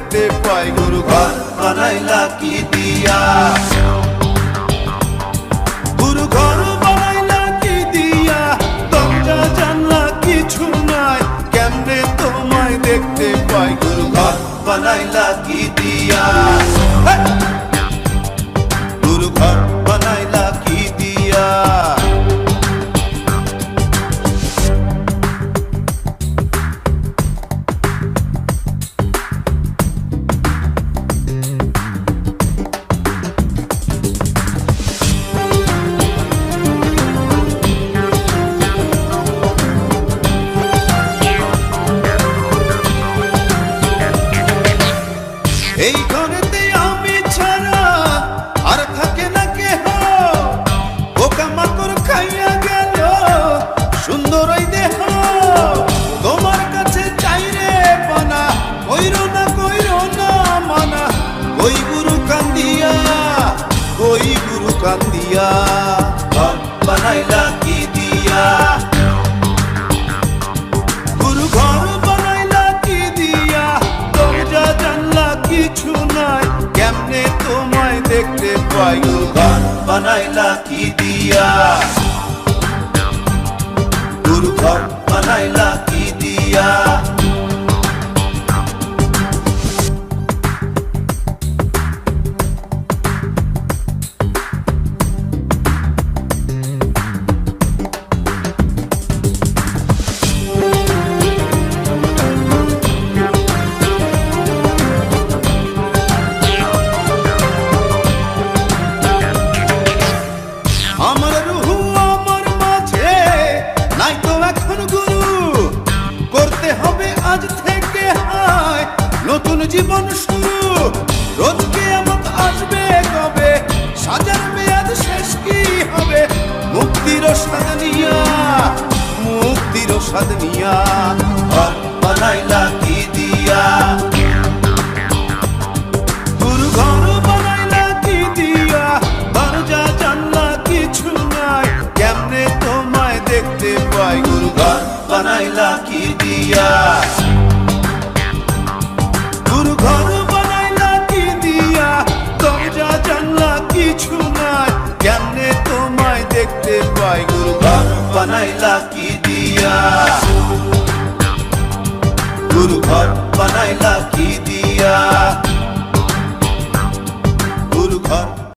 দেখতে পাই। গুরু ঘর বানাইলা কি দিয়া, গুরু ঘর বানাইলা কি দিয়া, দরজা জানলা কিছু নাই, কেমনে তোমায় দেখতে পাই। গুরু ঘর বানাইলা কি দিয়া, গুরু ঘর বানাইলা কি দিয়া। এই ঘরেতে আমি ছাড়া আর থাকে না কেহ, পোকামাকড় খাইয়া গেল সুন্দর এই দেহ। তোমার কাছে চাই রে পানা, কইরো না মানা। ওই গুরু কান্দিয়া, ওই গুরু কান্দিয়া, ঘর বানাইলা কি দিয়া, গুরু ঘর বানাইলা কি দিয়া, দরজা জানলা কিছু নাই, কেমনে তোমায় দেখতে পাই। গুরু ঘর বানাইলা কি দিয়া, গুরু ঘর বানাইলা কি দিয়া। আমার রুহু আমার মাঝে নাই তো এখন গুরু, করতে হবে আজ থেকে হায় নতুন জীবন শুরু। রোজ কিয়ামত আসবে কবে, সাজার মেয়াদ শেষ কি হবে, মুক্তির স্বাদ নিয়া, মুক্তির স্বাদ নিয়া, ঘর বানাইলা কি দিয়া, গুরু ঘর বানাইলা কি দিয়া, দরজা জানলা কিছু নাই, কেমনে তোমায় দেখতে পাই। গুরু ঘর বানাইলা কি দিয়া, গুরু ঘর বানাইলা কি দিয়া, দরজা জানলা কিছু নাই, কেমনে তোমায় দেখতে পাই। গুরু ঘর বানাইলা কি দিয়া, গুরু ঘর বানাইলা কি